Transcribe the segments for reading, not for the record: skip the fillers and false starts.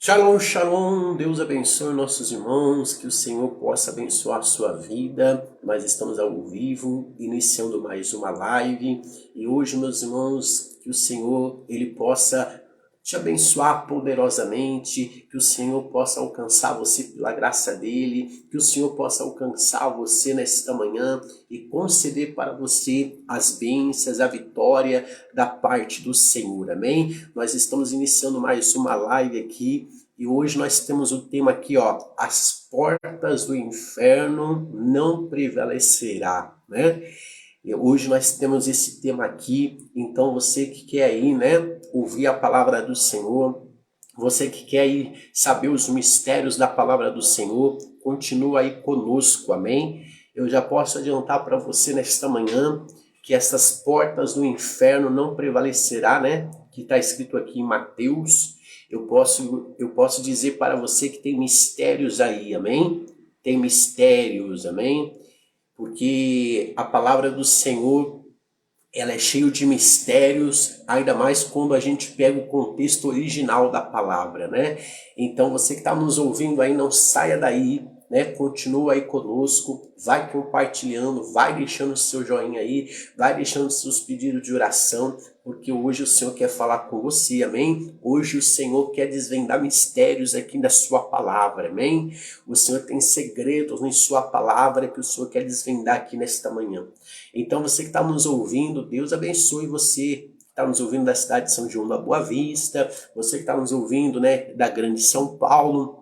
Shalom, shalom, Deus abençoe nossos irmãos, que o Senhor possa abençoar a sua vida. Nós estamos ao vivo, iniciando mais uma live, e hoje, meus irmãos, que o Senhor ele possa te abençoar poderosamente, que o Senhor possa alcançar você pela graça dele, que o Senhor possa alcançar você nesta manhã e conceder para você as bênçãos, a vitória da parte do Senhor, amém? Nós estamos iniciando mais uma live aqui e hoje nós temos o tema aqui, ó, as portas do inferno não prevalecerá, né? E hoje nós temos esse tema aqui, então você que quer aí, né, ouvir a palavra do Senhor, você que quer aí saber os mistérios da palavra do Senhor, continua aí conosco, amém? Eu já posso adiantar para você nesta manhã que essas portas do inferno não prevalecerá, né? Que está escrito aqui em Mateus. Eu posso dizer para você que tem mistérios aí, amém? Tem mistérios, amém? Porque a palavra do Senhor, ela é cheia de mistérios, ainda mais quando a gente pega o contexto original da palavra, né? Então você que está nos ouvindo aí, não saia daí, né? Continua aí conosco, vai compartilhando, vai deixando o seu joinha aí, vai deixando seus pedidos de oração, porque hoje o Senhor quer falar com você, amém? Hoje o Senhor quer desvendar mistérios aqui na sua palavra, amém? O Senhor tem segredos em sua palavra que o Senhor quer desvendar aqui nesta manhã. Então você que está nos ouvindo, Deus abençoe você. Está nos ouvindo da cidade de São João da Boa Vista, você que está nos ouvindo, né, da grande São Paulo,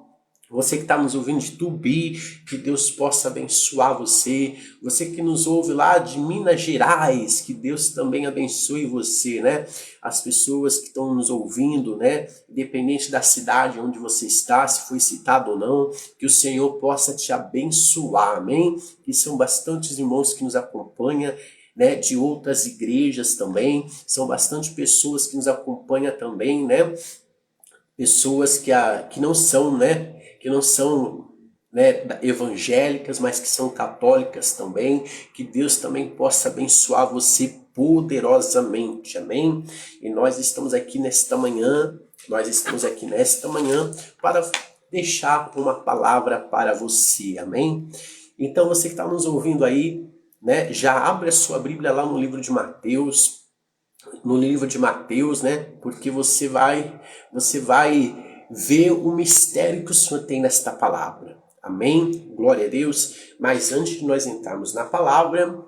você que está nos ouvindo de Tubi, que Deus possa abençoar você. Você que nos ouve lá de Minas Gerais, que Deus também abençoe você, né? As pessoas que estão nos ouvindo, né? Independente da cidade onde você está, se foi citado ou não, que o Senhor possa te abençoar, amém? Que são bastantes irmãos que nos acompanham, né, de outras igrejas também, são bastante pessoas que nos acompanham também, né? Pessoas que não são, né, que não são, né, evangélicas, mas que são católicas também, que Deus também possa abençoar você poderosamente, amém? E nós estamos aqui nesta manhã para deixar uma palavra para você, amém? Então você que está nos ouvindo aí, né, já abre a sua Bíblia lá no livro de Mateus, né? Porque você vai ver o mistério que o Senhor tem nesta palavra. Amém? Glória a Deus. Mas antes de nós entrarmos na palavra,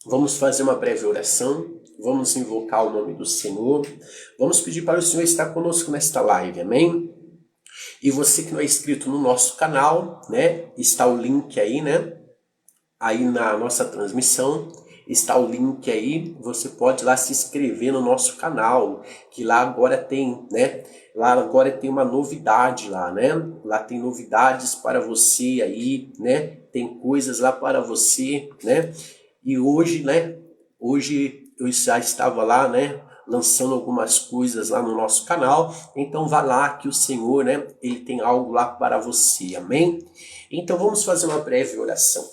vamos fazer uma breve oração. Vamos invocar o nome do Senhor. Vamos pedir para o Senhor estar conosco nesta live. Amém? E você que não é inscrito no nosso canal, né? Está o link aí, né? Aí na nossa transmissão está o link aí, você pode lá se inscrever no nosso canal, que lá agora tem, né? Lá agora tem uma novidade lá, né? Lá tem novidades para você aí, né? Tem coisas lá para você, né? E hoje, né? Hoje eu já estava lá, né? Lançando algumas coisas lá no nosso canal, então vá lá que o Senhor, né? Ele tem algo lá para você, amém? Então vamos fazer uma breve oração.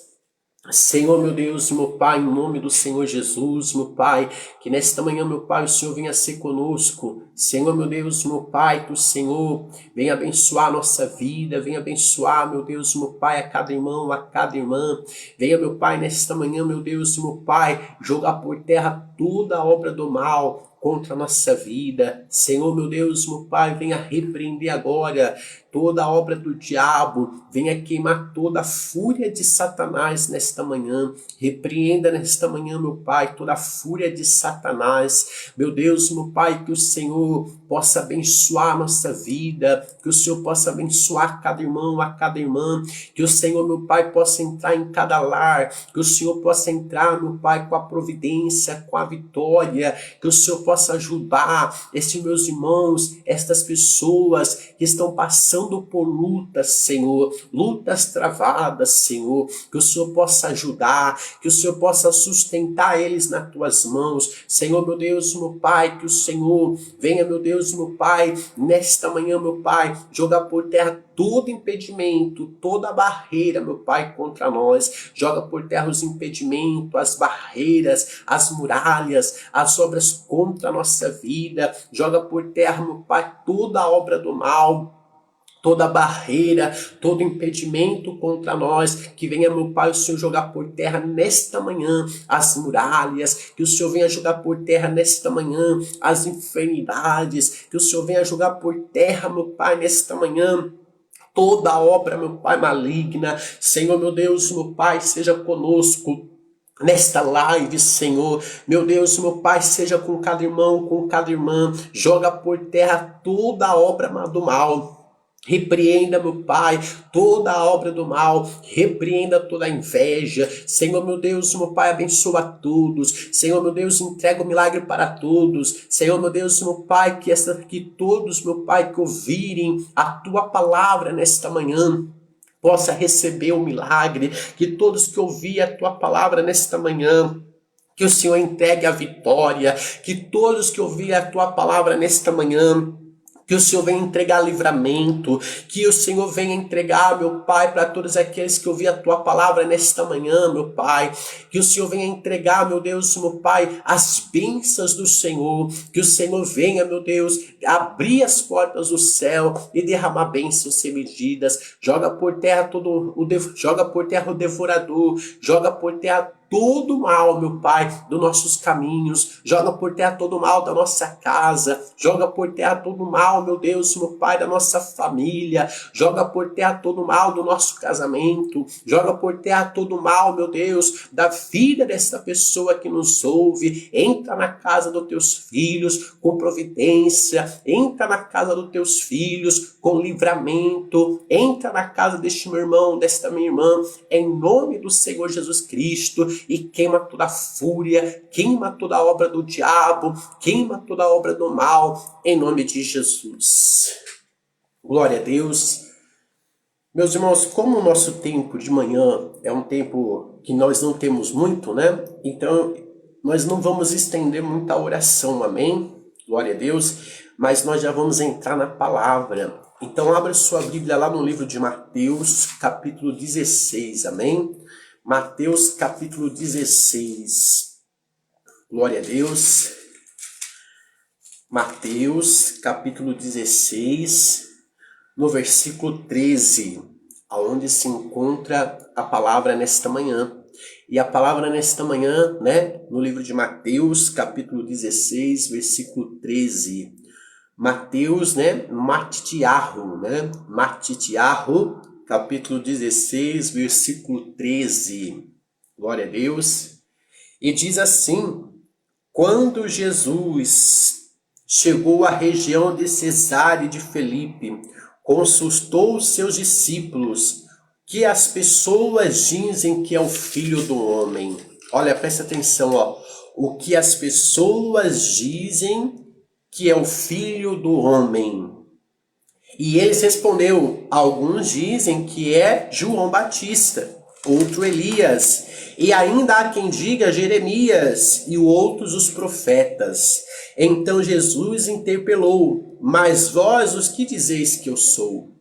Senhor, meu Deus, meu Pai, em nome do Senhor Jesus, meu Pai, que nesta manhã, meu Pai, o Senhor venha ser conosco. Senhor, meu Deus, meu Pai, que o Senhor venha abençoar a nossa vida, venha abençoar, meu Deus, meu Pai, a cada irmão, a cada irmã. Venha, meu Pai, nesta manhã, meu Deus, meu Pai, jogar por terra toda a obra do mal contra a nossa vida. Senhor, meu Deus, meu Pai, venha repreender agora toda a obra do diabo, venha queimar toda a fúria de Satanás nesta manhã, repreenda nesta manhã, meu Pai, toda a fúria de Satanás, meu Deus, meu Pai, que o Senhor possa abençoar a nossa vida, que o Senhor possa abençoar cada irmão, a cada irmã, que o Senhor, meu Pai, possa entrar em cada lar, que o Senhor possa entrar, meu Pai, com a providência, com a vitória, que o Senhor possa ajudar estes meus irmãos, estas pessoas que estão passando por lutas, Senhor, lutas travadas, Senhor, que o Senhor possa ajudar, que o Senhor possa sustentar eles nas tuas mãos, Senhor, meu Deus, meu Pai, que o Senhor venha, meu Deus, meu Pai, nesta manhã, meu Pai, jogar por terra todo impedimento, toda barreira, meu Pai, contra nós, joga por terra os impedimentos, as barreiras, as muralhas, as obras contra a nossa vida, joga por terra, meu Pai, toda a obra do mal, toda barreira, todo impedimento contra nós, que venha, meu Pai, o Senhor jogar por terra nesta manhã as muralhas, que o Senhor venha jogar por terra nesta manhã as enfermidades, que o Senhor venha jogar por terra, meu Pai, nesta manhã toda obra, meu Pai, maligna. Senhor, meu Deus, meu Pai, seja conosco nesta live, Senhor. Meu Deus, meu Pai, seja com cada irmão, com cada irmã. Joga por terra toda a obra do mal. Repreenda, meu Pai, toda a obra do mal, repreenda toda a inveja. Senhor, meu Deus, meu Pai, abençoa todos. Senhor, meu Deus, entrega o milagre para todos. Senhor, meu Deus, meu Pai, que todos, meu Pai, que ouvirem a Tua palavra nesta manhã, possa receber o milagre, que todos que ouvirem a Tua palavra nesta manhã, que o Senhor entregue a vitória, que todos que ouvirem a Tua palavra nesta manhã, que o Senhor venha entregar livramento, que o Senhor venha entregar, meu Pai, para todos aqueles que ouviram a Tua palavra nesta manhã, meu Pai. Que o Senhor venha entregar, meu Deus, meu Pai, as bênçãos do Senhor. Que o Senhor venha, meu Deus, abrir as portas do céu e derramar bênçãos sem medidas. Joga por terra joga por terra o devorador, joga por terra todo o mal, meu Pai, dos nossos caminhos, joga por terra todo o mal da nossa casa, joga por terra todo o mal, meu Deus, meu Pai, da nossa família, joga por terra todo o mal do nosso casamento, joga por terra todo o mal, meu Deus, da vida dessa pessoa que nos ouve. Entra na casa dos teus filhos com providência, entra na casa dos teus filhos com livramento, entra na casa deste meu irmão, desta minha irmã, em nome do Senhor Jesus Cristo, e queima toda a fúria, queima toda a obra do diabo, queima toda a obra do mal, em nome de Jesus. Glória a Deus. Meus irmãos, como o nosso tempo de manhã é um tempo que nós não temos muito, né? Então, nós não vamos estender muita oração, amém? Glória a Deus. Mas nós já vamos entrar na palavra. Então, abra sua Bíblia lá no livro de Mateus, capítulo 16, amém? Mateus capítulo 16, glória a Deus. Mateus capítulo 16, no versículo 13, aonde se encontra a palavra nesta manhã. E a palavra nesta manhã, né, no livro de Mateus capítulo 16, versículo 13. Mateus, né, Matitiarro, capítulo 16, versículo 13. Glória a Deus. E diz assim: quando Jesus chegou à região de Cesareia de Filipe, consultou os seus discípulos, que as pessoas dizem que é o Filho do Homem. Olha, presta atenção, ó. O que as pessoas dizem que é o Filho do Homem. E eles respondeu: alguns dizem que é João Batista, outro Elias, e ainda há quem diga Jeremias, e outros os profetas. Então Jesus interpelou: mas vós os que dizeis que eu sou?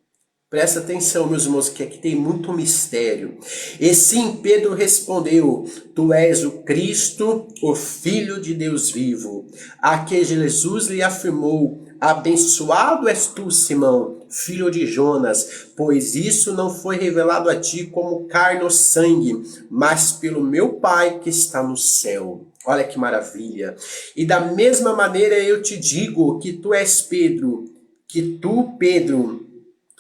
Presta atenção, meus irmãos, que aqui tem muito mistério. E sim, Pedro respondeu: tu és o Cristo, o Filho de Deus vivo. A que Jesus lhe afirmou: abençoado és tu, Simão, filho de Jonas, pois isso não foi revelado a ti como carne ou sangue, mas pelo meu Pai que está no céu. Olha que maravilha. E da mesma maneira eu te digo que tu és Pedro, Pedro,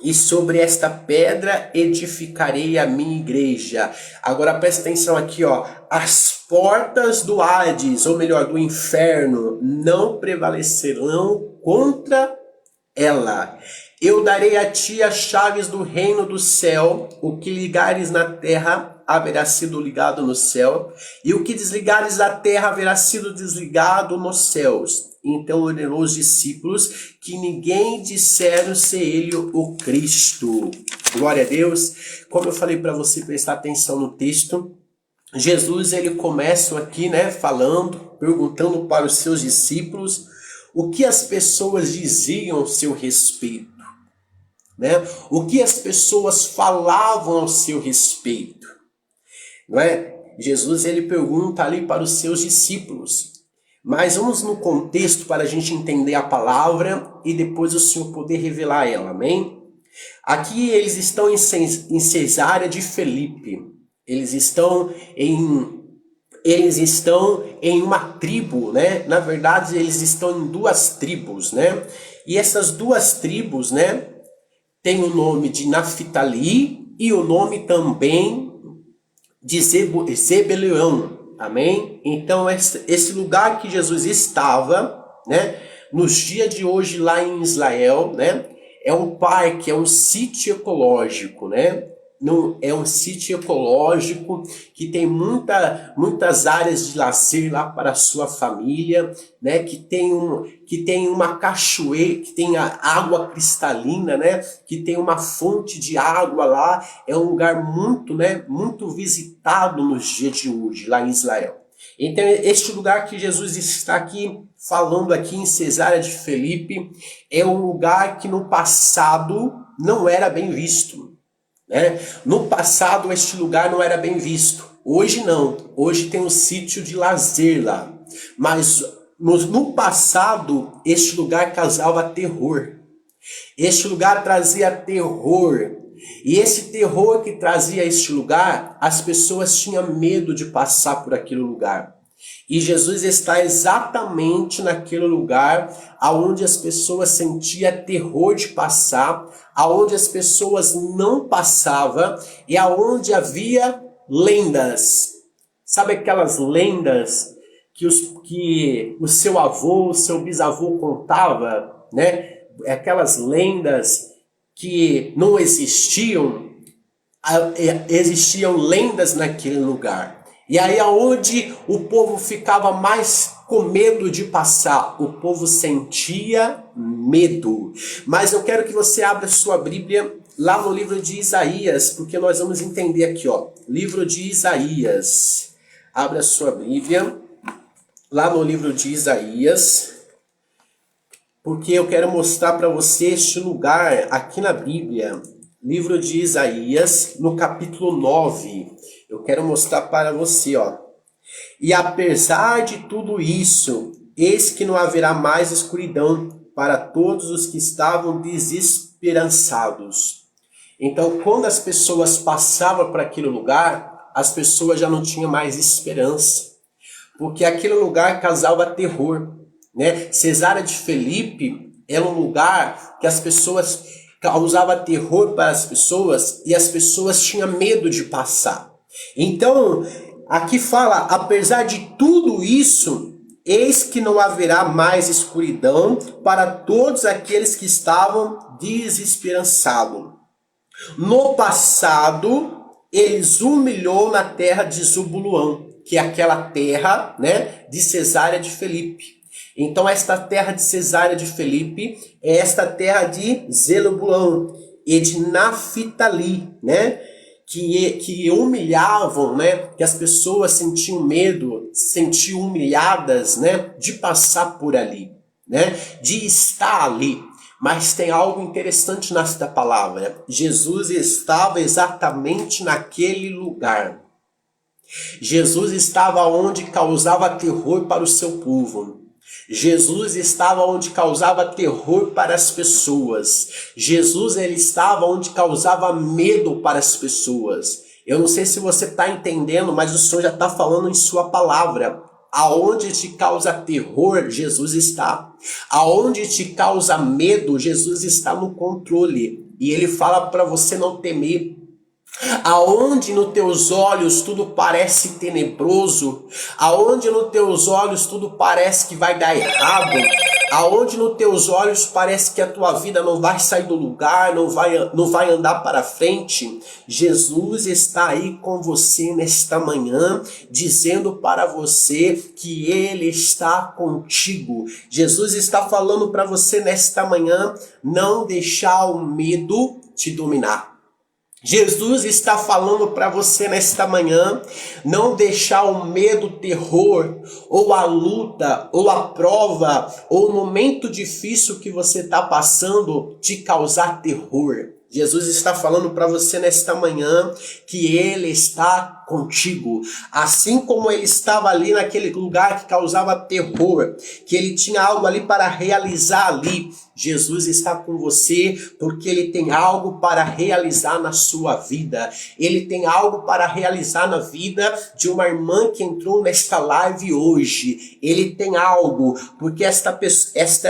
e sobre esta pedra edificarei a minha igreja. Agora presta atenção aqui, ó. As portas do Hades, ou melhor, do inferno, não prevalecerão contra ela. Eu darei a ti as chaves do reino do céu. O que ligares na terra haverá sido ligado no céu, e o que desligares da terra haverá sido desligado nos céus. Então ordenou os discípulos que ninguém disseram ser ele o Cristo. Glória a Deus. Como eu falei para você prestar atenção no texto, Jesus ele começa aqui, né, falando, perguntando para os seus discípulos o que as pessoas diziam ao seu respeito, né? O que as pessoas falavam ao seu respeito, não é? Jesus ele pergunta ali para os seus discípulos. Mas vamos no contexto para a gente entender a palavra e depois o Senhor poder revelar ela, amém? Aqui eles estão em Cesárea de Felipe. Eles estão em uma tribo, né? Na verdade, eles estão em duas tribos, né? E essas duas tribos, né, tem o nome de Naftali e o nome também de Zebeleão. Amém? Então, esse lugar que Jesus estava, né, nos dias de hoje lá em Israel, né, é um parque, é um sítio ecológico, né? É um sítio ecológico que tem muitas áreas de lazer lá para a sua família, né? Que tem uma cachoeira, que tem a água cristalina, né? Que tem uma fonte de água lá. É um lugar muito, né? Muito visitado nos dias de hoje lá em Israel. Então, este lugar que Jesus está aqui falando aqui em Cesárea de Felipe é um lugar que no passado não era bem visto, né? No passado este lugar não era bem visto. Hoje não. Hoje tem um sítio de lazer lá. Mas no passado este lugar causava terror. Este lugar trazia terror. E esse terror que trazia este lugar, as pessoas tinham medo de passar por aquele lugar. E Jesus está exatamente naquele lugar aonde as pessoas sentiam terror de passar, aonde as pessoas não passavam e aonde havia lendas. Sabe aquelas lendas que o seu avô, o seu bisavô contava, né? Aquelas lendas que não existiam, existiam lendas naquele lugar. E aí aonde o povo ficava mais com medo de passar, o povo sentia medo. Mas eu quero que você abra sua Bíblia lá no livro de Isaías, porque nós vamos entender aqui, ó, livro de Isaías. Abra sua Bíblia lá no livro de Isaías, porque eu quero mostrar para você este lugar aqui na Bíblia. Livro de Isaías, no capítulo 9. Eu quero mostrar para você, ó. E apesar de tudo isso, eis que não haverá mais escuridão para todos os que estavam desesperançados. Então, quando as pessoas passavam para aquele lugar, as pessoas já não tinham mais esperança. Porque aquele lugar causava terror, né? Cesárea de Felipe era um lugar que as pessoas causava terror para as pessoas e as pessoas tinham medo de passar. Então, aqui fala, apesar de tudo isso, eis que não haverá mais escuridão para todos aqueles que estavam desesperançados. No passado, eles humilhou na terra de Zebulão, que é aquela terra, né, de Cesárea de Felipe. Então esta terra de Cesárea de Felipe é esta terra de Zebulão e de Naftali, né? Que humilhavam, né? Que as pessoas sentiam medo, sentiam humilhadas, né? De passar por ali, né? De estar ali. Mas tem algo interessante nesta palavra. Jesus estava exatamente naquele lugar. Jesus estava onde causava terror para o seu povo. Jesus estava onde causava terror para as pessoas. Jesus ele estava onde causava medo para as pessoas. Eu não sei se você está entendendo, mas o Senhor já está falando em sua palavra. Aonde te causa terror, Jesus está. Aonde te causa medo, Jesus está no controle. E ele fala para você não temer. Aonde nos teus olhos tudo parece tenebroso, aonde nos teus olhos tudo parece que vai dar errado, aonde nos teus olhos parece que a tua vida não vai sair do lugar, não vai andar para frente, Jesus está aí com você nesta manhã, dizendo para você que Ele está contigo. Jesus está falando para você nesta manhã, não deixar o medo te dominar. Jesus está falando para você nesta manhã, não deixar o medo, o terror, ou a luta, ou a prova, ou o momento difícil que você está passando te causar terror. Jesus está falando para você nesta manhã que Ele está contigo. Assim como ele estava ali naquele lugar que causava terror, que ele tinha algo ali para realizar ali, Jesus está com você porque ele tem algo para realizar na sua vida. Ele tem algo para realizar na vida de uma irmã que entrou nesta live hoje. Ele tem algo, porque esta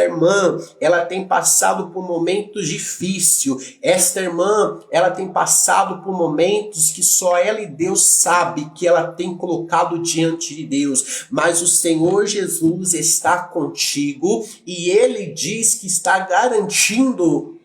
irmã, ela tem passado por momentos difíceis. Esta irmã, ela tem passado por momentos que só ela e Deus sabe que ela tem colocado diante de Deus. Mas o Senhor Jesus está contigo e ele diz que está garantindo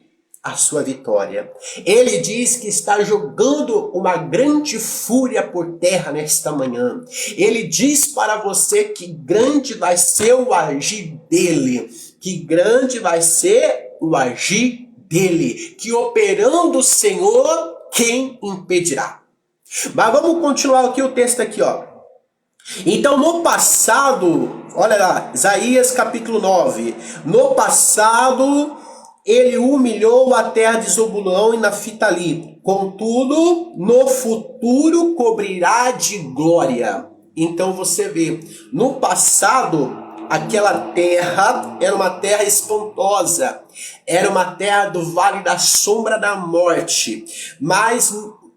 a sua vitória. Ele diz que está jogando uma grande fúria por terra nesta manhã. Ele diz para você que grande vai ser o agir dele, que grande vai ser o agir dele, que operando o Senhor, quem impedirá? Mas vamos continuar aqui o texto aqui, ó. Então no passado, olha lá, Isaías capítulo 9, no passado ele humilhou a terra de Zebulão e Naftali, contudo no futuro cobrirá de glória. Então você vê, no passado aquela terra era uma terra espantosa, era uma terra do vale da sombra da morte, mas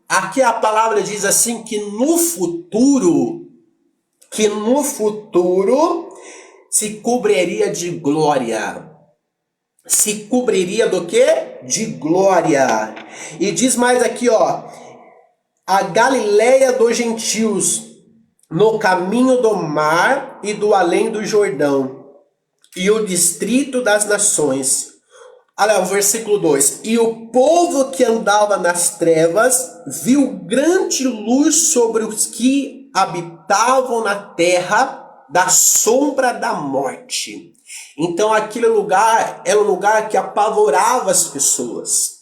aqui a palavra diz assim que no futuro se cobriria de glória. Se cobriria do quê? De glória. E diz mais aqui, ó, a Galileia dos gentios, no caminho do mar e do além do Jordão, e o distrito das nações. Olha o versículo 2. E o povo que andava nas trevas viu grande luz sobre os que habitavam na terra da sombra da morte. Então aquele lugar era um lugar que apavorava as pessoas.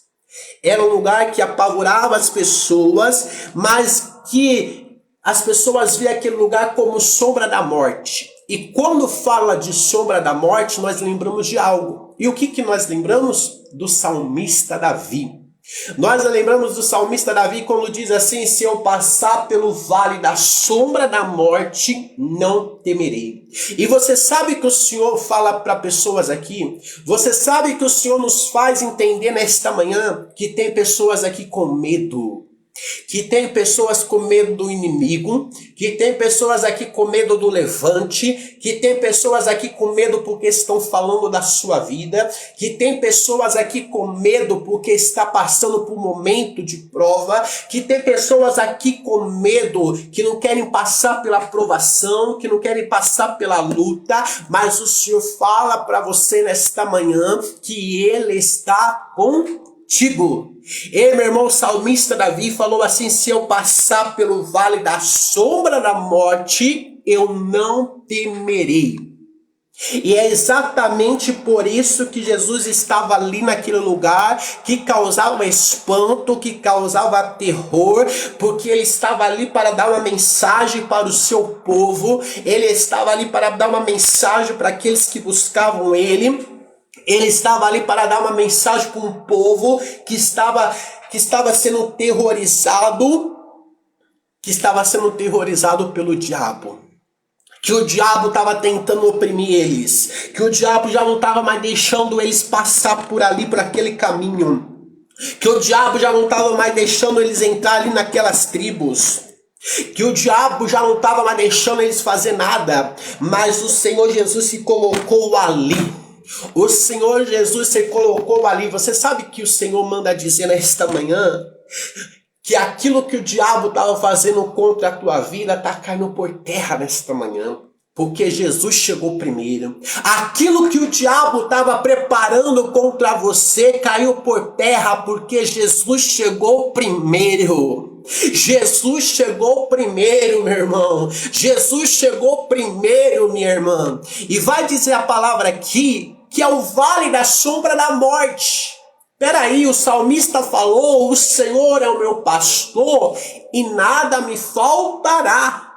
Era um lugar que apavorava as pessoas, mas que as pessoas viam aquele lugar como sombra da morte. E quando fala de sombra da morte, nós lembramos de algo. E o que nós lembramos? Do salmista Davi. Nós lembramos do salmista Davi quando diz assim: se eu passar pelo vale da sombra da morte, não temerei. E você sabe que o Senhor fala para pessoas aqui, você sabe que o Senhor nos faz entender nesta manhã que tem pessoas aqui com medo. Que tem pessoas com medo do inimigo, que tem pessoas aqui com medo do levante, que tem pessoas aqui com medo porque estão falando da sua vida, que tem pessoas aqui com medo porque está passando por um momento de prova, que tem pessoas aqui com medo que não querem passar pela provação, que não querem passar pela luta, mas o Senhor fala para você nesta manhã que Ele está contigo. E meu irmão, o salmista Davi falou assim: se eu passar pelo vale da sombra da morte, eu não temerei. E é exatamente por isso que Jesus estava ali naquele lugar que causava espanto, que causava terror, porque ele estava ali para dar uma mensagem para o seu povo, ele estava ali para dar uma mensagem para aqueles que buscavam ele. Ele estava ali para dar uma mensagem para um povo que estava sendo terrorizado, pelo diabo. Que o diabo estava tentando oprimir eles. Que o diabo já não estava mais deixando eles passar por ali, por aquele caminho. Que o diabo já não estava mais deixando eles entrar ali naquelas tribos. Que o diabo já não estava mais deixando eles fazer nada. Mas o Senhor Jesus se colocou ali. O Senhor Jesus se colocou ali. Você sabe que o Senhor manda dizer nesta manhã que aquilo que o diabo estava fazendo contra a tua vida está caindo por terra nesta manhã. Porque Jesus chegou primeiro. Aquilo que o diabo estava preparando contra você caiu por terra porque Jesus chegou primeiro. Jesus chegou primeiro, meu irmão. Jesus chegou primeiro, minha irmã. E vai dizer a palavra aqui que é o vale da sombra da morte. Peraí, o salmista falou: o Senhor é o meu pastor e nada me faltará.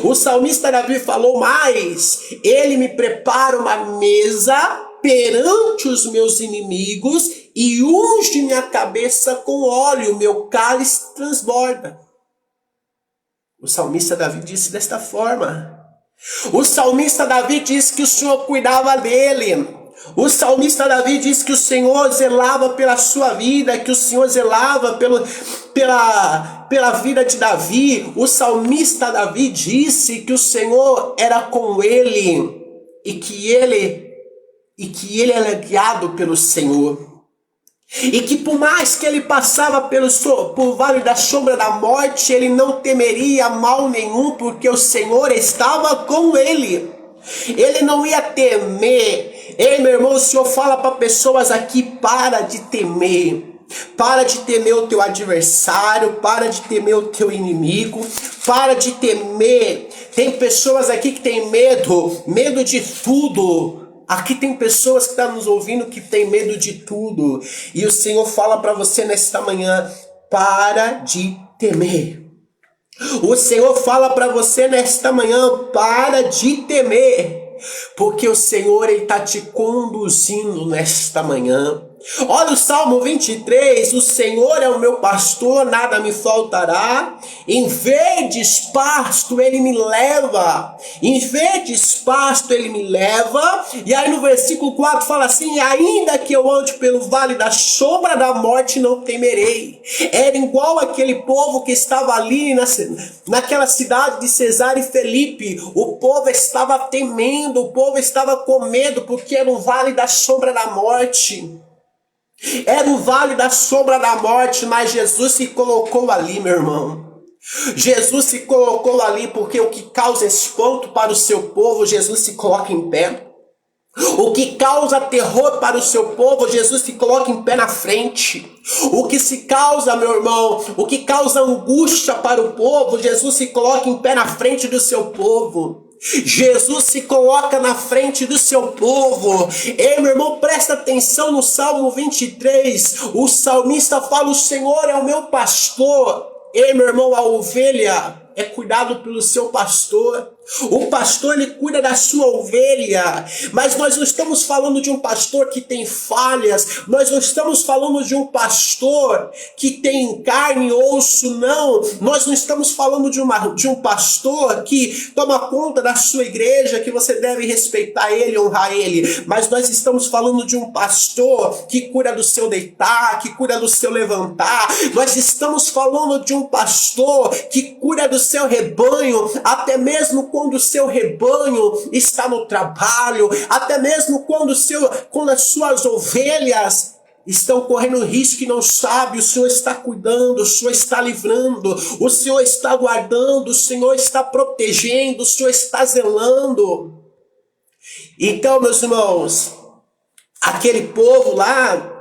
O salmista Davi falou mais: ele me prepara uma mesa perante os meus inimigos e unge minha cabeça com óleo, meu cálice transborda. O salmista Davi disse desta forma. O salmista Davi disse que o Senhor cuidava dele. O salmista Davi disse que o Senhor zelava pela sua vida, que o Senhor zelava pela vida de Davi. O salmista Davi disse que o Senhor era com ele e que ele era guiado pelo Senhor. E que por mais que ele passava por vale da sombra da morte, ele não temeria mal nenhum, porque o Senhor estava com ele. Ele não ia temer. Ei, meu irmão, o Senhor fala para pessoas aqui: para de temer. Para de temer o teu adversário, para de temer o teu inimigo, para de temer. Tem pessoas aqui que têm medo de tudo. Aqui tem pessoas que estão nos ouvindo que tem medo de tudo. E o Senhor fala para você nesta manhã: para de temer. O Senhor fala para você nesta manhã: para de temer. Porque o Senhor está te conduzindo nesta manhã. Olha o Salmo 23, o Senhor é o meu pastor, nada me faltará. Em verdes pasto ele me leva. Em verdes pasto ele me leva. E aí no versículo 4 fala assim: ainda que eu ande pelo vale da sombra da morte, não temerei. Era igual aquele povo que estava ali naquela cidade de Cesareia e Filipe. O povo estava temendo, o povo estava com medo, porque era o vale da sombra da morte. Era o vale da sombra da morte, mas Jesus se colocou ali, meu irmão. Jesus se colocou ali porque o que causa espanto para o seu povo, Jesus se coloca em pé. O que causa terror para o seu povo, Jesus se coloca em pé na frente. O que se causa, meu irmão, o que causa angústia para o povo, Jesus se coloca em pé na frente do seu povo. Jesus se coloca na frente do seu povo. Ei, meu irmão, presta atenção no Salmo 23. O salmista fala: o Senhor é o meu pastor. Ei, meu irmão, a ovelha é cuidado pelo seu pastor. O pastor, ele cuida da sua ovelha. Mas nós não estamos falando de um pastor que tem falhas. Nós não estamos falando de um pastor que tem carne e osso, não. Nós não estamos falando de um pastor que toma conta da sua igreja, que você deve respeitar ele, honrar ele. Mas nós estamos falando de um pastor que cuida do seu deitar, que cuida do seu levantar. Nós estamos falando de um pastor que cuida do seu rebanho, até mesmo quando o seu rebanho está no trabalho, até mesmo quando as suas ovelhas estão correndo risco e não sabe, o Senhor está cuidando, o Senhor está livrando, o Senhor está guardando, o Senhor está protegendo, o Senhor está zelando. Então, meus irmãos, aquele povo lá,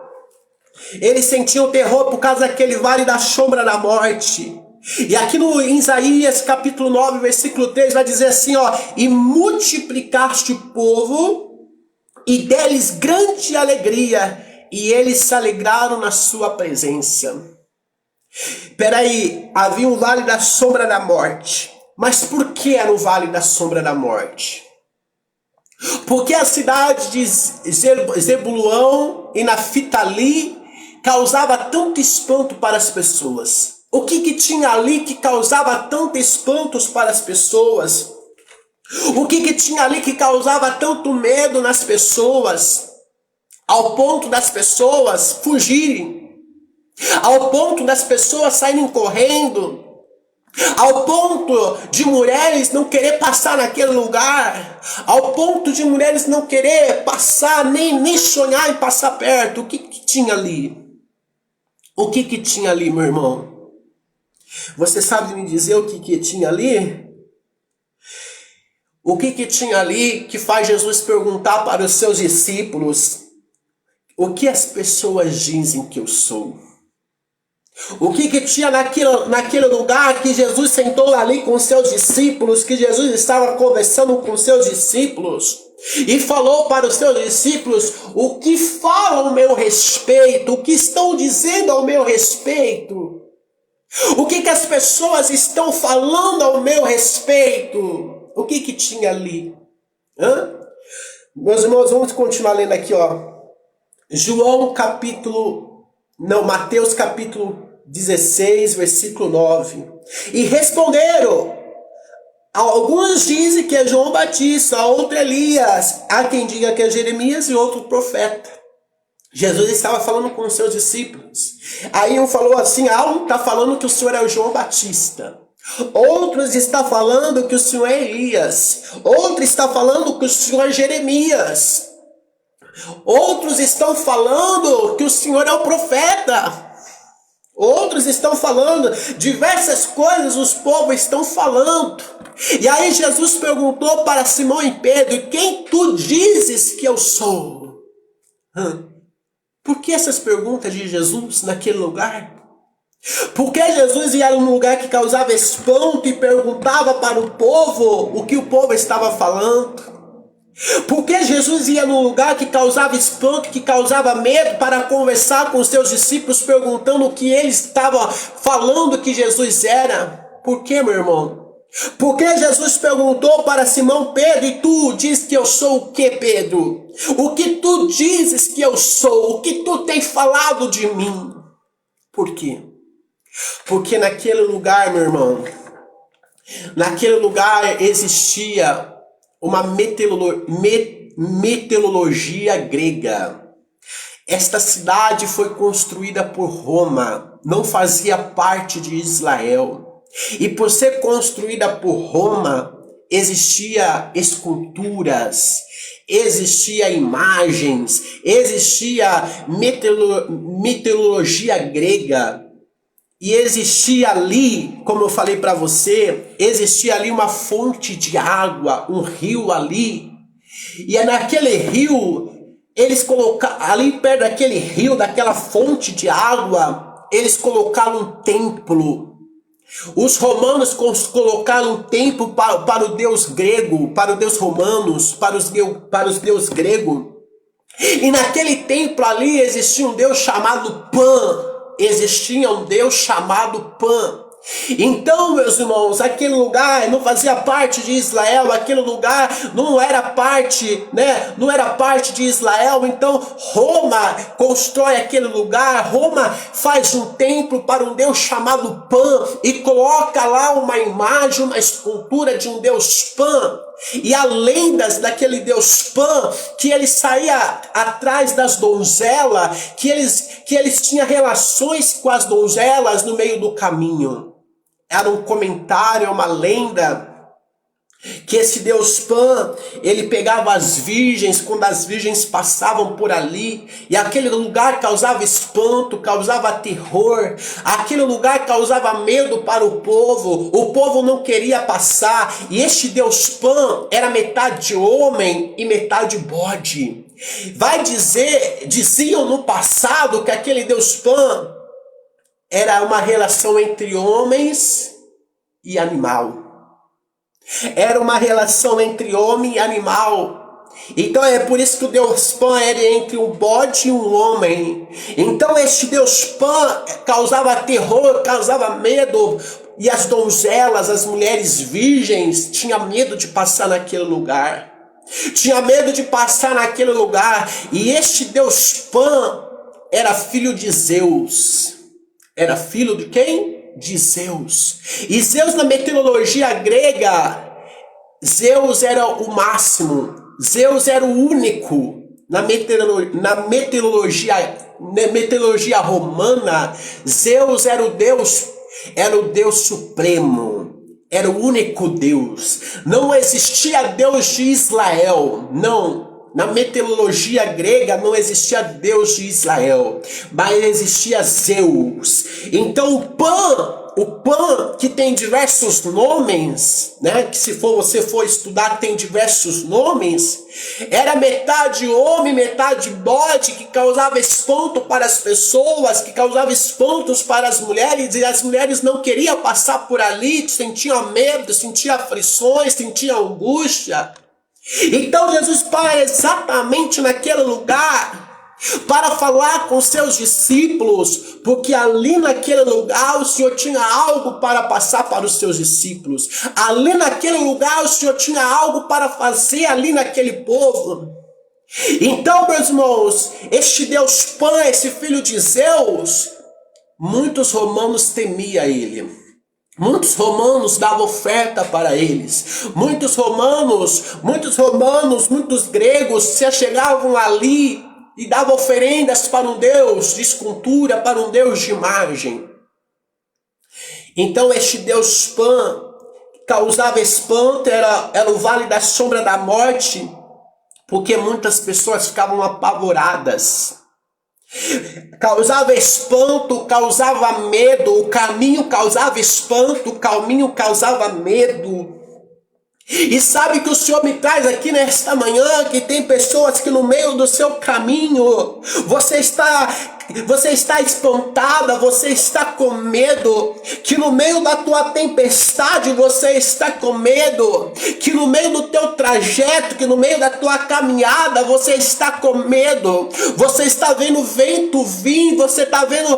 eles sentiam terror por causa daquele vale da sombra da morte. E aqui em Isaías capítulo 9, versículo 3 vai dizer assim, ó: e multiplicaste o povo e deles grande alegria, e eles se alegraram na sua presença. Peraí, havia um vale da sombra da morte. Mas por que era o vale da sombra da morte? Porque a cidade de Zebulão e Naftali causava tanto espanto para as pessoas. O que tinha ali que causava tanto espantos para as pessoas? O que tinha ali que causava tanto medo nas pessoas? Ao ponto das pessoas fugirem. Ao ponto das pessoas saírem correndo. Ao ponto de mulheres não querer passar naquele lugar. Ao ponto de mulheres não querer passar, nem sonhar em passar perto. O que tinha ali? O que tinha ali, meu irmão? Você sabe me dizer o que tinha ali? O que tinha ali que faz Jesus perguntar para os seus discípulos: o que as pessoas dizem que eu sou? O que tinha naquele lugar que Jesus sentou ali com os seus discípulos, que Jesus estava conversando com os seus discípulos e falou para os seus discípulos: o que falam ao meu respeito, o que estão dizendo ao meu respeito? O que as pessoas estão falando ao meu respeito? O que tinha ali? Meus irmãos, vamos continuar lendo aqui, ó. Mateus capítulo 16, versículo 9. E responderam: alguns dizem que é João Batista, outro Elias, há quem diga que é Jeremias e outro profeta. Jesus estava falando com os seus discípulos. Aí um falou assim: um está falando que o Senhor é o João Batista. Outros está falando que o Senhor é Elias. Outro está falando que o Senhor é Jeremias. Outros estão falando que o Senhor é o profeta. Outros estão falando diversas coisas, os povos estão falando. E aí Jesus perguntou para Simão e Pedro: quem tu dizes que eu sou? Por que essas perguntas de Jesus naquele lugar? Porque Jesus ia num lugar que causava espanto e perguntava para o povo o que o povo estava falando? Porque Jesus ia num lugar que causava espanto, que causava medo, para conversar com os seus discípulos, perguntando o que eles estavam falando que Jesus era? Por que, meu irmão? Porque Jesus perguntou para Simão Pedro: e tu diz que eu sou o que, Pedro? O que tu dizes que eu sou? O que tu tem falado de mim? Por quê? Porque naquele lugar, meu irmão, naquele lugar existia uma meteorologia grega. Esta cidade foi construída por Roma, não fazia parte de Israel. E por ser construída por Roma, existia esculturas, existia imagens, existia meteorologia grega. E existia ali, como eu falei para você, existia ali uma fonte de água, um rio ali. E é naquele rio, eles colocaram, ali perto daquele rio, daquela fonte de água, eles colocaram um templo. Os romanos colocaram um templo para o deus grego, para os deus romanos, para os deus gregos. E naquele templo ali existia um deus chamado Pan. Existia um Deus chamado Pan. Então, meus irmãos, aquele lugar não fazia parte de Israel, aquele lugar não era parte, não era parte de Israel. Então, Roma constrói aquele lugar, Roma faz um templo para um Deus chamado Pan e coloca lá uma imagem, uma escultura de um Deus Pan. E há lendas daquele Deus Pan, que ele saía atrás das donzelas, que eles tinham relações com as donzelas no meio do caminho. Era um comentário, uma lenda, que esse Deus Pan, ele pegava as virgens, quando as virgens passavam por ali, e aquele lugar causava espanto, causava terror, aquele lugar causava medo para o povo não queria passar, e este Deus Pan era metade homem e metade bode. Diziam no passado que aquele Deus Pan era uma relação entre homens e animal. Era uma relação entre homem e animal. Então é por isso que o Deus Pan era entre um bode e um homem. Então este Deus Pan causava terror, causava medo. E as donzelas, as mulheres virgens, tinham medo de passar naquele lugar. Tinha medo de passar naquele lugar. E este Deus Pan era filho de Zeus. Era filho de quem? De Zeus. E Zeus, na meteorologia grega, Zeus era o máximo. Zeus era o único. Na meteorologia romana, Zeus era o Deus supremo. Era o único Deus. Não existia Deus de Israel. Não. Na meteorologia grega não existia Deus de Israel, mas existia Zeus. Então o Pan, que tem diversos nomes, que se você for estudar tem diversos nomes, era metade homem, metade bode, que causava espanto para as pessoas, que causava espantos para as mulheres, e as mulheres não queriam passar por ali, sentiam medo, sentiam aflições, sentiam angústia. Então Jesus para exatamente naquele lugar para falar com seus discípulos, porque ali naquele lugar o Senhor tinha algo para passar para os seus discípulos. Ali naquele lugar o Senhor tinha algo para fazer ali naquele povo. Então, meus irmãos, este Deus Pan, esse filho de Zeus, muitos romanos temiam ele. Muitos romanos davam oferta para eles. Muitos gregos se achegavam ali e davam oferendas para um deus de escultura, para um deus de imagem. Então este deus Pan causava espanto, era o vale da sombra da morte, porque muitas pessoas ficavam apavoradas. Causava espanto, causava medo, o caminho causava espanto, o caminho causava medo. E sabe que o Senhor me traz aqui nesta manhã, que tem pessoas que no meio do seu caminho, você está espantada, você está com medo, que no meio da tua tempestade você está com medo, que no meio do teu trajeto, que no meio da tua caminhada você está com medo, você está vendo o vento vir, você está vendo o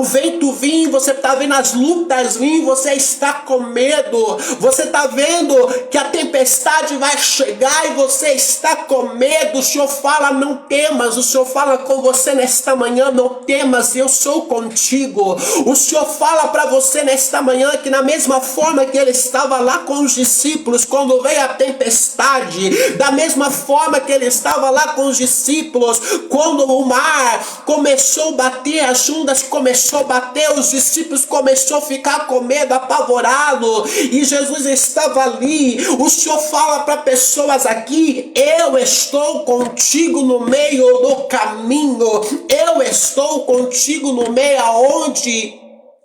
vento vir, você está vendo as lutas vir, você está com medo, você está vendo que a tempestade vai chegar e você está com medo. O Senhor fala, não temas. O Senhor fala com você nesta manhã, não temas, eu sou contigo. O Senhor fala para você nesta manhã que da mesma forma que ele estava lá com os discípulos quando veio a tempestade, da mesma forma que ele estava lá com os discípulos quando o mar começou a bater, as ondas começou a bater, os discípulos começaram a ficar com medo, apavorado, e Jesus estava ali. O Senhor fala para pessoas aqui, eu estou contigo no meio do caminho, eu estou contigo no meio aonde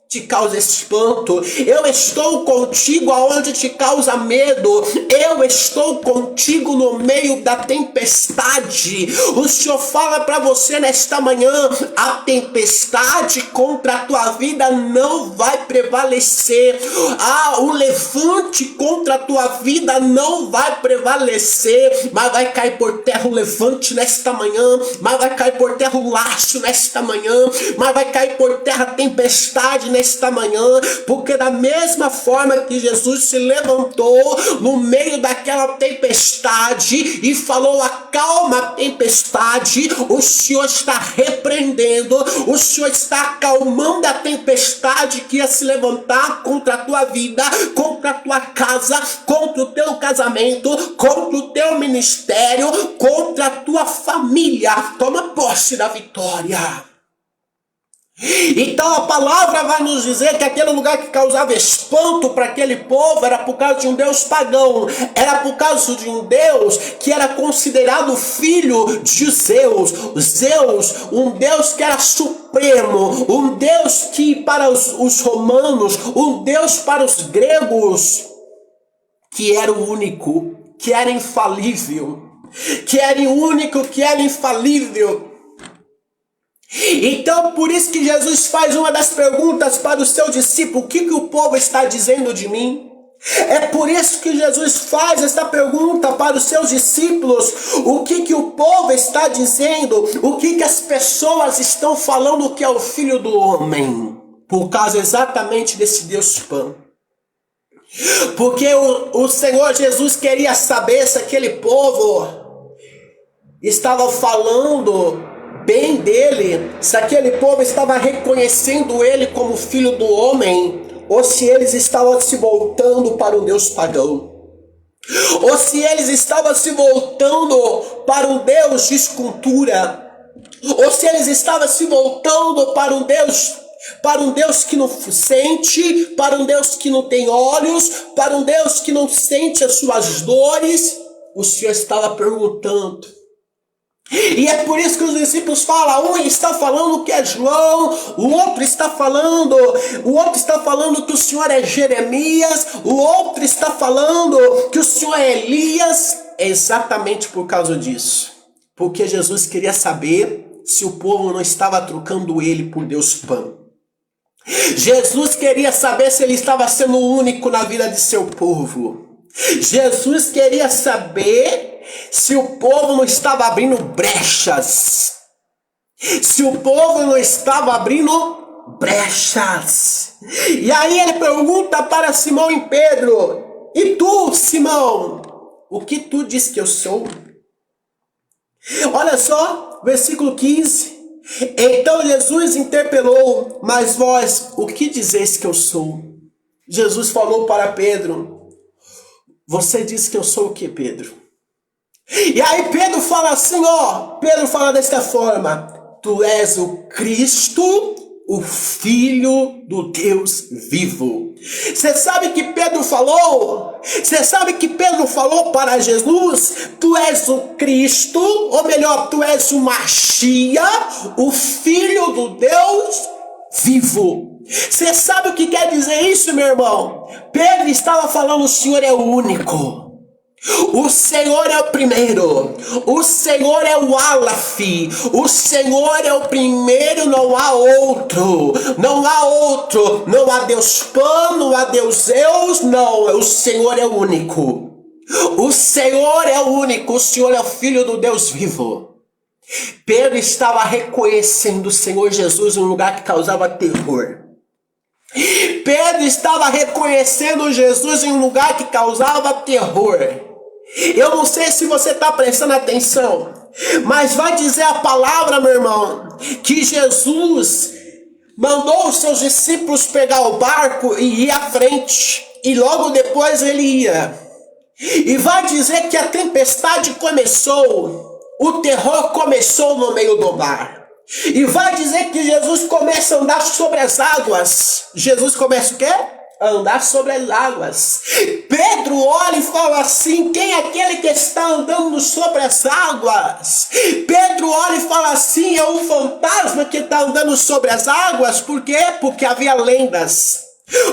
te causa espanto, eu estou contigo aonde te causa medo, eu estou contigo no meio da tempestade. O Senhor fala para você nesta manhã, a tempestade contra a tua vida não vai prevalecer, o levante contra a tua vida não vai prevalecer, mas vai cair por terra o levante nesta manhã, mas vai cair por terra o laço nesta manhã, mas vai cair por terra a tempestade nesta manhã, porque da mesma forma que Jesus se levantou no meio daquela tempestade e falou, acalma a tempestade, o Senhor está repreendendo, o Senhor está acalmando a tempestade que ia se levantar contra a tua vida, contra a tua casa, contra o teu casamento, contra o teu ministério, contra a tua família. Toma posse da vitória. Então a palavra vai nos dizer que aquele lugar que causava espanto para aquele povo era por causa de um Deus pagão, era por causa de um Deus que era considerado filho de Zeus, um Deus que era supremo, um Deus que para os romanos, um Deus para os gregos, que era o único, que era infalível, que era o único, que era infalível. Então por isso que Jesus faz uma das perguntas para o seu discípulo, o que o povo está dizendo de mim? É por isso que Jesus faz esta pergunta para os seus discípulos, o que o povo está dizendo, o que as pessoas estão falando que é o Filho do Homem, por causa exatamente desse Deus Pan. Porque o Senhor Jesus queria saber se aquele povo estava falando bem dele, se aquele povo estava reconhecendo ele como Filho do Homem, ou se eles estavam se voltando para um Deus pagão, ou se eles estavam se voltando para um Deus de escultura, ou se eles estavam se voltando para um Deus que não sente, para um Deus que não tem olhos, para um Deus que não sente as suas dores. O Senhor estava perguntando. E é por isso que os discípulos falam, um está falando que é João, o outro está falando que o Senhor é Jeremias, o outro está falando que o Senhor é Elias. É exatamente por causa disso, porque Jesus queria saber se o povo não estava trocando ele por Deus Pan. Jesus queria saber se ele estava sendo o único na vida de seu povo. Jesus queria saber se o povo não estava abrindo brechas. Se o povo não estava abrindo brechas. E aí ele pergunta para Simão e Pedro, e tu, Simão, o que tu diz que eu sou? Olha só, versículo 15. Então Jesus interpelou: mas vós, o que dizeis que eu sou? Jesus falou para Pedro: você diz que eu sou o que, Pedro? E aí Pedro fala assim, Pedro fala desta forma: tu és o Cristo, o Filho do Deus vivo. Você sabe que Pedro falou? Você sabe que Pedro falou para Jesus: tu és o Cristo, ou melhor, tu és o Machia, o Filho do Deus vivo. Você sabe o que quer dizer isso, meu irmão? Pedro estava falando: o Senhor é o único. O Senhor é o primeiro, o Senhor é o Aleph, o Senhor é o primeiro, não há outro, não há outro, não há Deus Pan, não há Deus Zeus, não, o Senhor é o único, o Senhor é o único, o Senhor é o Filho do Deus vivo. Pedro estava reconhecendo o Senhor Jesus em um lugar que causava terror. Pedro estava reconhecendo Jesus em um lugar que causava terror. Eu não sei se você está prestando atenção, mas vai dizer a palavra, meu irmão, que Jesus mandou os seus discípulos pegar o barco e ir à frente, e logo depois ele ia. E vai dizer que a tempestade começou, o terror começou no meio do mar. E vai dizer que Jesus começa a andar sobre as águas. Jesus começa o quê? Andar sobre as águas. Pedro olha e fala assim: quem é aquele que está andando sobre as águas? Pedro olha e fala assim: é um fantasma que está andando sobre as águas. Por quê? Porque havia lendas,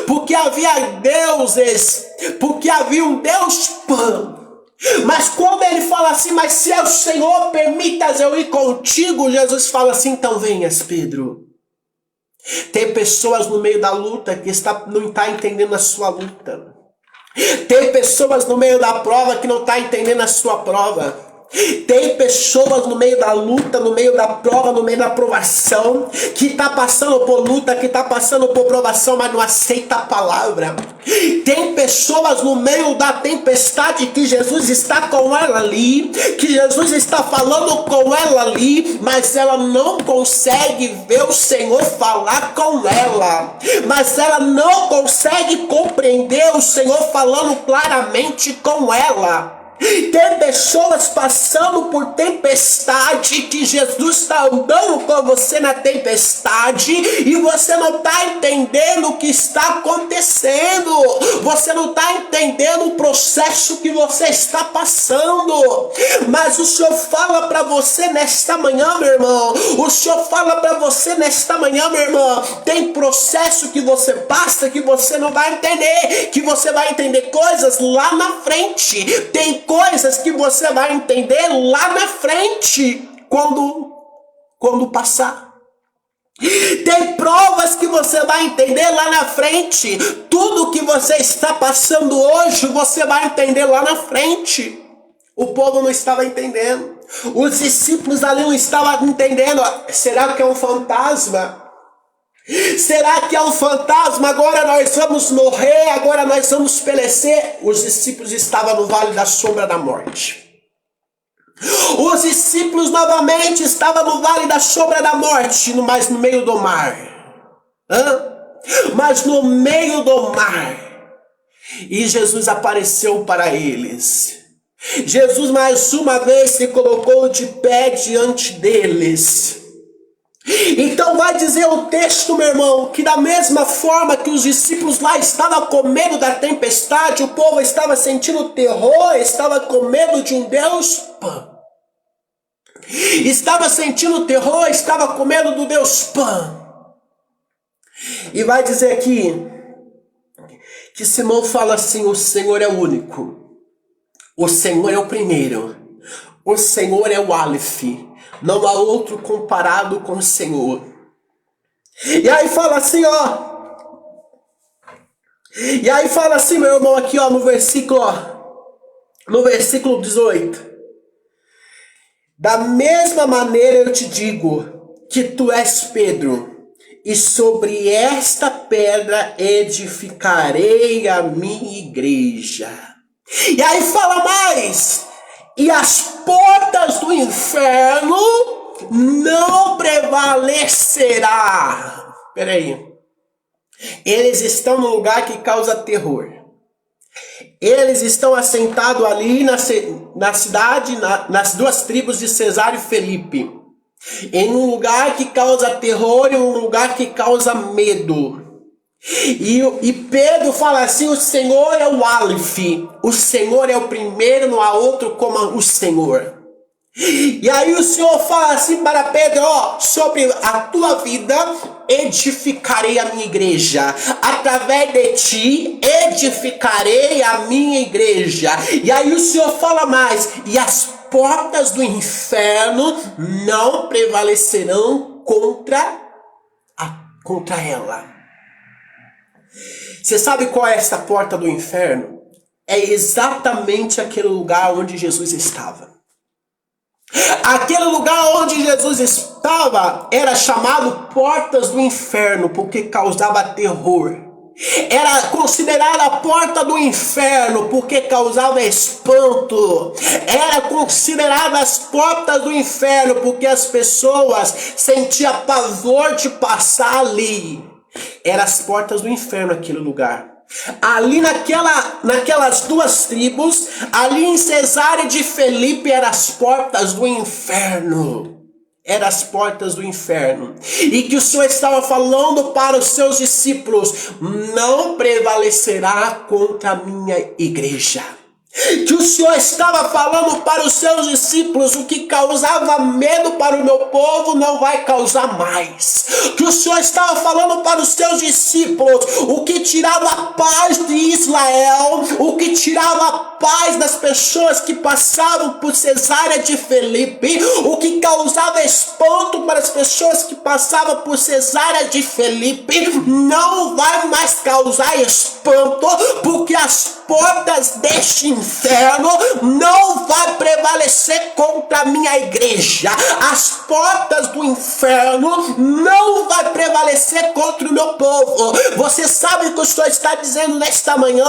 porque havia deuses, porque havia um Deus Pan. Mas quando ele fala assim: mas se é o Senhor, permitas eu ir contigo, Jesus fala assim: então venhas, Pedro. Tem pessoas no meio da luta que não está entendendo a sua luta. Tem pessoas no meio da prova que não está entendendo a sua prova. Tem pessoas no meio da luta, no meio da prova, no meio da provação, que está passando por luta, que está passando por provação, mas não aceita a palavra. Tem pessoas no meio da tempestade que Jesus está com ela ali, que Jesus está falando com ela ali, mas ela não consegue ver o Senhor falar com ela, mas ela não consegue compreender o Senhor falando claramente com ela. Tem pessoas passando por tempestade, que Jesus está andando com você na tempestade e você não está entendendo o que está acontecendo. Você não está entendendo o processo que você está passando. Mas o Senhor fala para você nesta manhã, meu irmão. O Senhor fala para você nesta manhã, meu irmão. Tem processo que você passa que você não vai entender, que você vai entender coisas lá na frente. Tem coisas que você vai entender lá na frente, quando passar. Tem provas que você vai entender lá na frente. Tudo que você está passando hoje, você vai entender lá na frente. O povo não estava entendendo. Os discípulos ali não estavam entendendo. Será que é um fantasma? Será que é um fantasma? Agora nós vamos morrer, agora nós vamos perecer. Os discípulos estavam no vale da sombra da morte. Os discípulos novamente estavam no vale da sombra da morte, mas no meio do mar. Mas no meio do mar. E Jesus apareceu para eles. Jesus mais uma vez se colocou de pé diante deles. Então vai dizer o texto, meu irmão, que da mesma forma que os discípulos lá estavam com medo da tempestade, o povo estava sentindo terror, estava com medo de um Deus Pan. Estava sentindo terror, estava com medo do Deus Pan. E vai dizer aqui que Simão fala assim: o Senhor é o único, o Senhor é o primeiro, o Senhor é o Aleph. Não há outro comparado com o Senhor. E aí fala assim, E aí fala assim, meu irmão, aqui, no versículo 18. Da mesma maneira eu te digo que tu és Pedro, e sobre esta pedra edificarei a minha igreja. E aí fala mais: e as portas do inferno não prevalecerá. Peraí. Eles estão no lugar que causa terror. Eles estão assentados ali na cidade, nas duas tribos de Cesário e Felipe. Em um lugar que causa terror e um lugar que causa medo. E Pedro fala assim: o Senhor é o Aleph, o Senhor é o primeiro, não há outro como o Senhor. E aí o Senhor fala assim para Pedro: ó, sobre a tua vida edificarei a minha igreja, através de ti edificarei a minha igreja. E aí o Senhor fala mais: e as portas do inferno não prevalecerão contra ela. Você sabe qual é essa porta do inferno? É exatamente aquele lugar onde Jesus estava. Aquele lugar onde Jesus estava era chamado portas do inferno, porque causava terror. Era considerada a porta do inferno, porque causava espanto. Era considerada as portas do inferno, porque as pessoas sentiam pavor de passar ali. Eram as portas do inferno aquele lugar. Ali naquelas duas tribos, ali em Cesária de Felipe, eram as portas do inferno. Eram as portas do inferno. E que o Senhor estava falando para os seus discípulos: não prevalecerá contra a minha igreja. Que o Senhor estava falando para os seus discípulos: o que causava medo para o meu povo não vai causar mais. Que o Senhor estava falando para os seus discípulos: o que tirava a paz de Israel, o que tirava a paz das pessoas que passavam por Cesária de Felipe, o que causava espanto para as pessoas que passavam por Cesária de Felipe, não vai mais causar espanto, porque as portas deste inferno não vai prevalecer contra a minha igreja. As portas do inferno não vai prevalecer contra o meu povo. Você sabe o que o Senhor está dizendo nesta manhã?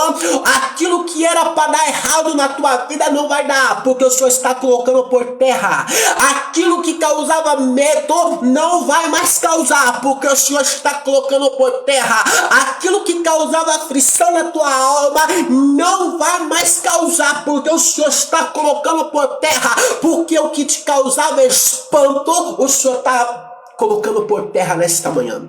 Aquilo que era para dar errado na tua vida não vai dar, porque o Senhor está colocando por terra. Aquilo que causava medo não vai mais causar, porque o Senhor está colocando por terra. Aquilo que causava aflição na tua alma não vai mais causar, porque o Senhor está colocando por terra. Porque o que te causava espanto, o Senhor está colocando por terra nesta manhã.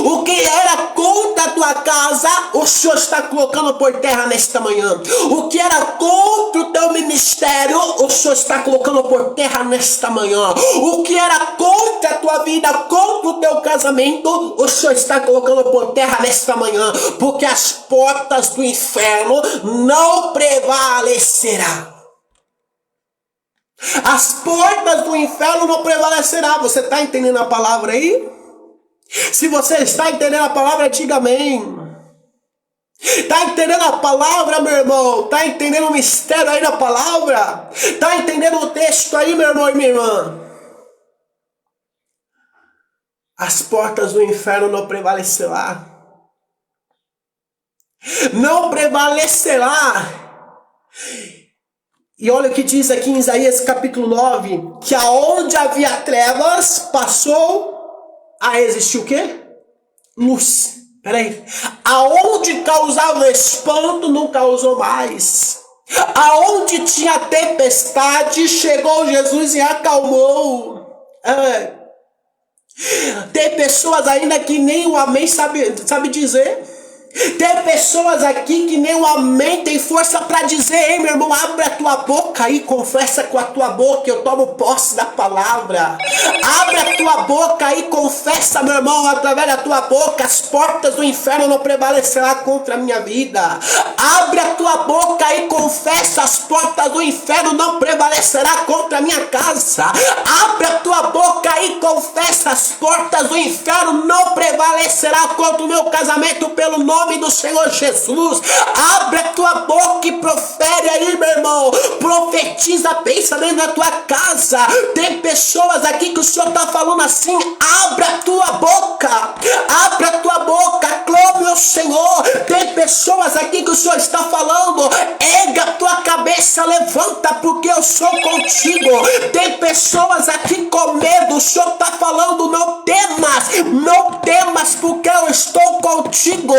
O que era contra a tua casa, o Senhor está colocando por terra nesta manhã. O que era contra o teu ministério, o Senhor está colocando por terra nesta manhã. O que era contra a tua vida, contra o teu casamento, o Senhor está colocando por terra nesta manhã. Porque as portas do inferno não prevalecerão. As portas do inferno não prevalecerão. Você está entendendo a palavra aí? Se você está entendendo a palavra, diga amém. Está entendendo a palavra, meu irmão? Está entendendo o mistério aí da palavra? Está entendendo o texto aí, meu irmão e minha irmã? As portas do inferno não prevalecerá. Não prevalecerá. E olha o que diz aqui em Isaías capítulo 9, que aonde havia trevas, passou a existir o quê? Luz. Peraí. Aonde causava espanto, não causou mais. Aonde tinha tempestade, chegou Jesus e acalmou. Tem pessoas ainda que nem o amém sabe dizer. Tem pessoas aqui que nem o amém tem força para dizer. Ei, meu irmão, abre a tua boca aí, confessa com a tua boca, eu tomo posse da palavra. Abre a tua boca aí, confessa, meu irmão, através da tua boca, as portas do inferno não prevalecerão contra a minha vida. Abre a tua boca aí, confessa, as portas do inferno não prevalecerão contra a minha casa. Abre a tua boca aí, confessa, as portas do inferno não prevalecerão contra o meu casamento, pelo nome do Senhor Jesus. Abre a tua boca e profere aí, meu irmão. Profetiza, pensa dentro da tua casa. Tem pessoas aqui que o Senhor está falando assim: abre a tua boca, abre a tua boca, clame ao Senhor. Tem pessoas aqui que o Senhor está falando, erga a tua cabeça, levanta, porque eu sou contigo. Tem pessoas aqui com medo, o Senhor está falando, não temas, porque eu estou contigo.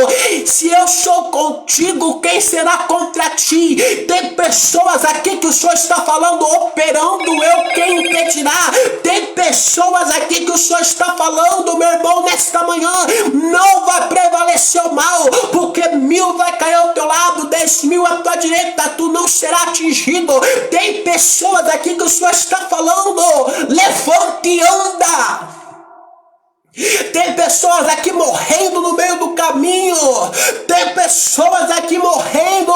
Se eu sou contigo, quem será contra ti? Tem pessoas aqui que o Senhor está falando, operando, quem impedirá? Tem pessoas aqui que o Senhor está falando, meu irmão, nesta manhã, não vai prevalecer o mal, porque 1000 vai cair ao teu lado, 10.000 à tua direita, tu não será atingido. Tem pessoas aqui que o Senhor está falando, levante e anda. Tem pessoas aqui morrendo no meio do caminho. Tem pessoas aqui morrendo.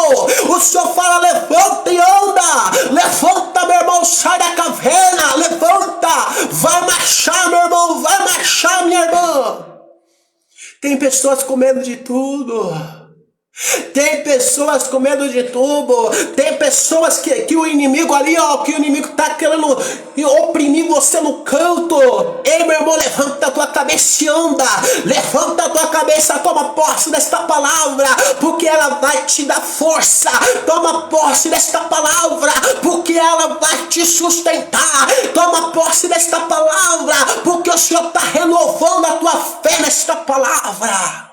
O Senhor fala, levanta e anda. Levanta, meu irmão, sai da caverna. Levanta, vai marchar, meu irmão, vai marchar, minha irmã. Tem pessoas com medo de tudo. Tem pessoas com medo de tudo. Tem pessoas que o inimigo ali, que o inimigo está querendo oprimir você no canto. Ei, meu irmão, levanta a tua cabeça e anda. Levanta a tua cabeça, toma posse desta palavra, porque ela vai te dar força. Toma posse desta palavra, porque ela vai te sustentar. Toma posse desta palavra, porque o Senhor está renovando a tua fé nesta palavra.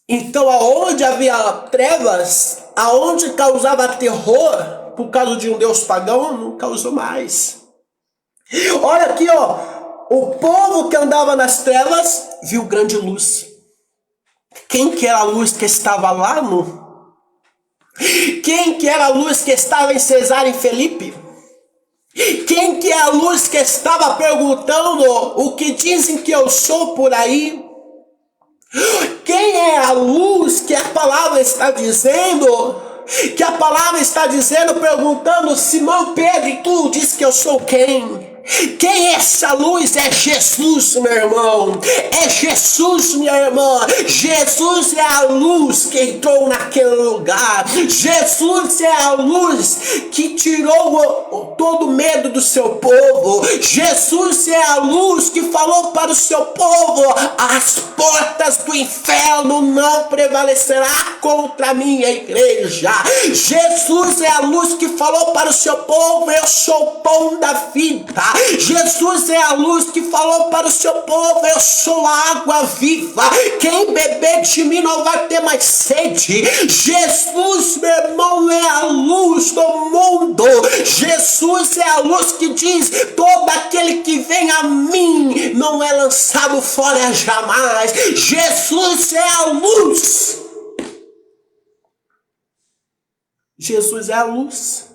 Então, aonde havia trevas, aonde causava terror, por causa de um Deus pagão, não causou mais. Olha aqui, o povo que andava nas trevas viu grande luz. Quem que era a luz que estava lá Quem que era a luz que estava em Cesareia e Felipe? Quem que é a luz que estava perguntando o que dizem que eu sou por aí? Quem é a luz que a palavra está dizendo? Que a palavra está dizendo, perguntando, Simão Pedro, e tu diz que eu sou quem? Quem é essa luz? É Jesus, meu irmão. É Jesus, minha irmã. Jesus é a luz que entrou naquele lugar. Jesus é a luz que tirou todo medo do seu povo. Jesus é a luz que falou para o seu povo: as portas do inferno não prevalecerá contra a minha igreja. Jesus é a luz que falou para o seu povo: eu sou o pão da vida. Jesus é a luz que falou para o seu povo: eu sou a água viva. Quem beber de mim não vai ter mais sede. Jesus, meu irmão, é a luz do mundo. Jesus é a luz que diz: todo aquele que vem a mim não é lançado fora jamais. Jesus é a luz. Jesus é a luz.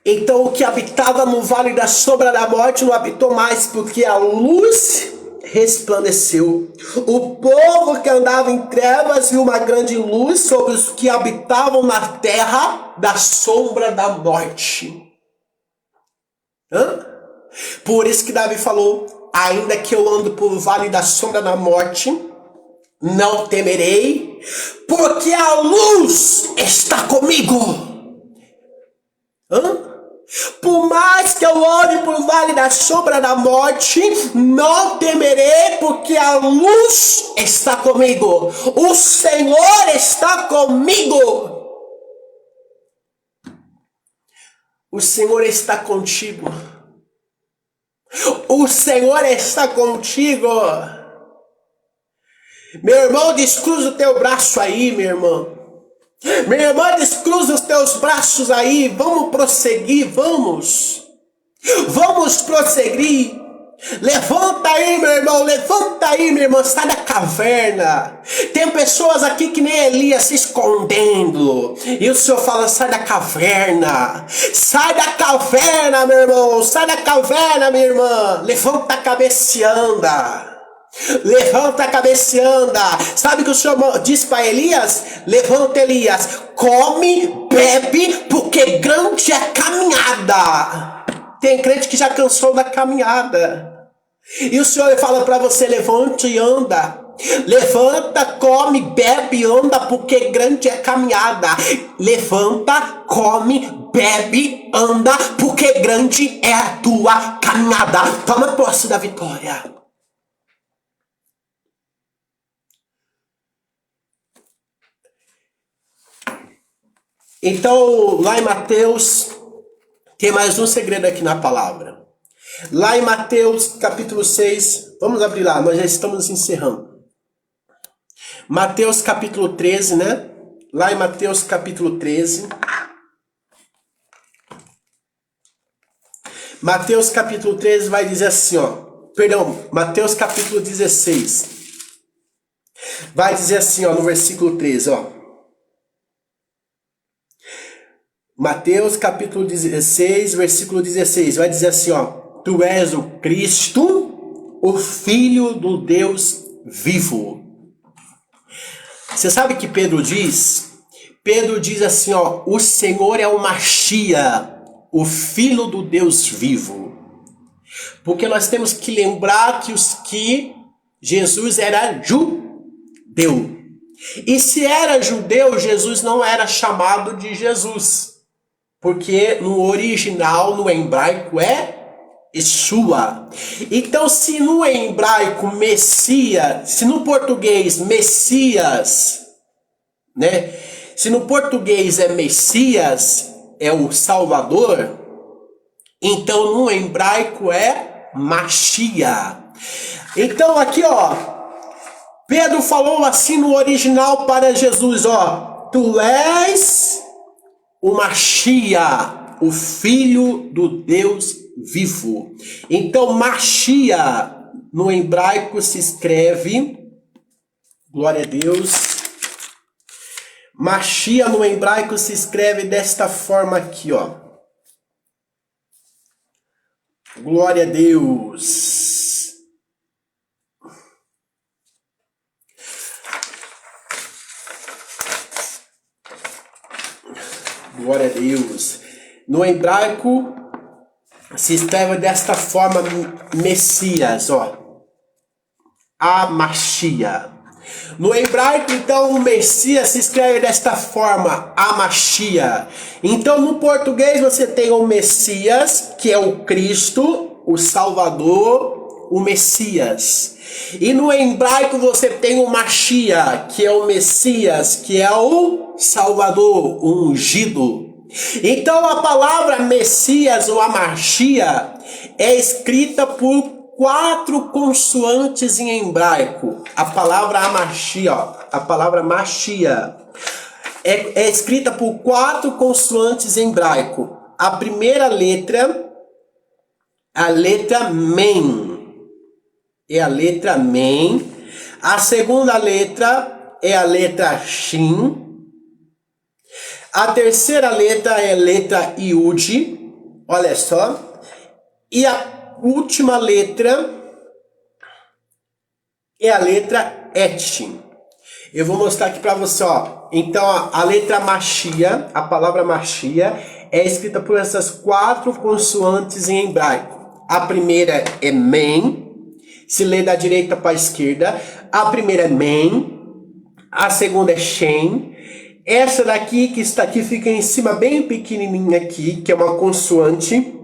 Então o que habitava no vale da sombra da morte não habitou mais, porque a luz resplandeceu. O povo que andava em trevas viu uma grande luz sobre os que habitavam na terra da sombra da morte. Por isso que Davi falou: ainda que eu ando por vale da sombra da morte, não temerei, porque a luz está comigo. Por mais que eu ande por vale da sombra da morte, não temerei, porque a luz está comigo. O Senhor está comigo. O Senhor está contigo. O Senhor está contigo. Meu irmão, descruza o teu braço aí, minha irmã. Minha irmã, descruza os teus braços aí. Vamos prosseguir, vamos prosseguir. Levanta aí, meu irmão, levanta aí, minha irmã, sai da caverna. Tem pessoas aqui que nem Elias se escondendo, e o Senhor fala: sai da caverna. Sai da caverna, meu irmão, sai da caverna, minha irmã. Levanta a cabeça e anda. Levanta a cabeça e anda. Sabe o que o Senhor disse para Elias? Levanta, Elias, come, bebe, porque grande é a caminhada. Tem crente que já cansou da caminhada, e o Senhor fala para você: levante e anda. Levanta, come, bebe, anda, porque grande é a caminhada. Levanta, come, bebe, anda, porque grande é a tua caminhada. Toma posse da vitória. Então, lá em Mateus, tem mais um segredo aqui na palavra. Lá em Mateus capítulo 6, vamos abrir lá, nós já estamos encerrando. Mateus capítulo 13, né? Lá em Mateus capítulo 13. Mateus capítulo 13 vai dizer assim, ó. Perdão, Mateus capítulo 16. Vai dizer assim, ó, no versículo 13, ó. Mateus capítulo 16, versículo 16, vai dizer assim, ó. Tu és o Cristo, o Filho do Deus vivo. Você sabe o que Pedro diz? Pedro diz assim, ó. O Senhor é o Machia, o Filho do Deus vivo. Porque nós temos que lembrar que Jesus era judeu. E se era judeu, Jesus não era chamado de Jesus. Porque no original, no hebraico, é Yeshua. Então, se no hebraico Messias, se no português Messias, né? Se no português é Messias, é o Salvador, então no hebraico é Machia. Então aqui, ó, Pedro falou assim no original para Jesus, ó, tu és o Machia, o Filho do Deus vivo. Então Machia no hebraico se escreve, glória a Deus, Machia no hebraico se escreve desta forma aqui, ó. Glória a Deus. Glória a Deus. No hebraico se escreve desta forma Messias, ó. A Machia. No hebraico, então, o Messias se escreve desta forma, a Machia. Então, no português, você tem o Messias, que é o Cristo, o Salvador, o Messias. E no hebraico, você tem o Machia, que é o Messias, que é o Salvador, o ungido. Então, a palavra Messias ou a Machia é escrita por 4 consoantes em hebraico. A palavra Amachia, a palavra Machia, é escrita por 4 consoantes em hebraico. A primeira letra, a letra Men, é a letra Men. A segunda letra é a letra Shin. A terceira letra é a letra Yud, olha só. E a última letra é a letra Et. Eu vou mostrar aqui para você, ó. Então, a letra Machia, a palavra Machia, é escrita por essas 4 consoantes em hebraico. A primeira é Men, se lê da direita para a esquerda. A primeira é Men, a segunda é Shen. Essa daqui, que está aqui, fica em cima, bem pequenininha aqui, que é uma consoante,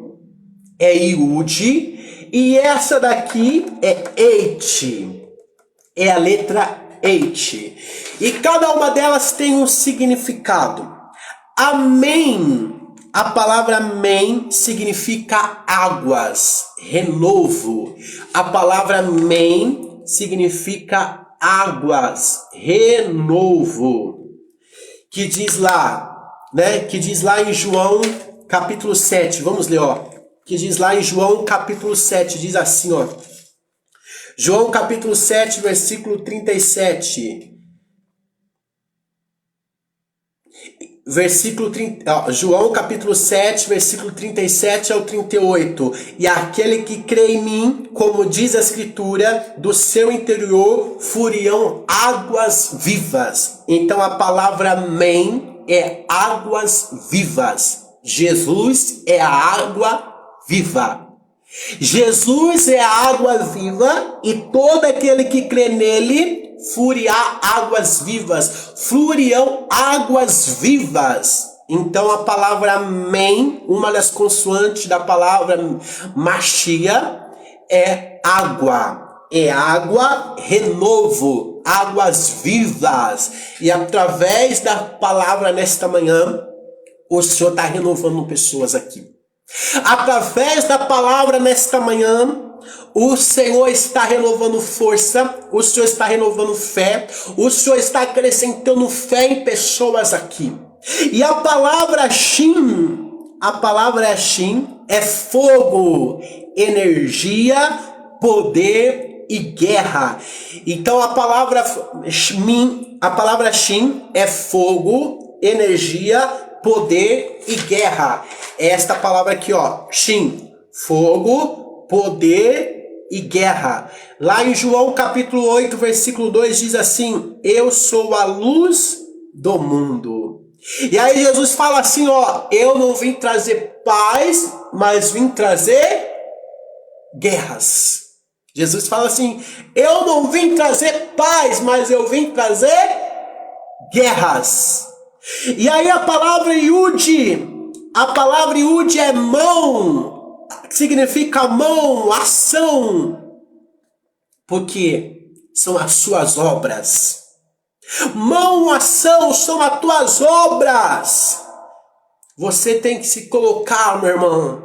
é Yud, e essa daqui é Eit, é a letra Eit. E cada uma delas tem um significado. Amém, a palavra amém significa águas, renovo. A palavra amém significa águas, renovo. Que diz lá, né? Que diz lá em João capítulo 7, vamos ler, ó. Que diz lá em João capítulo 7, diz assim, ó. João capítulo 7, versículo 37. Versículo 30, ó, João capítulo 7, versículo 37 ao 38. E aquele que crê em mim, como diz a escritura, do seu interior fluirão águas vivas. Então a palavra amém é águas vivas. Jesus é a água viva. Jesus é a água viva e todo aquele que crê nele furiar águas vivas, fluirão águas vivas. Então a palavra amém, uma das consoantes da palavra Machia, é água. É água, renovo, águas vivas. E através da palavra nesta manhã, o Senhor está renovando pessoas aqui. Através da palavra nesta manhã, o Senhor está renovando força, o Senhor está renovando fé, o Senhor está acrescentando fé em pessoas aqui. E a palavra Shin é fogo, energia, poder e guerra. Então a palavra Shin é fogo, energia, poder e guerra. É esta palavra aqui, ó, Shin, fogo, poder e guerra. Lá em João capítulo 8, versículo 2 diz assim: eu sou a luz do mundo. E aí Jesus fala assim, ó, eu não vim trazer paz, mas vim trazer guerras. Jesus fala assim, eu não vim trazer paz, mas eu vim trazer guerras. E aí a palavra Yud é mão, significa mão, ação, porque são as suas obras. Mão, ação, são as tuas obras. Você tem que se colocar, meu irmão.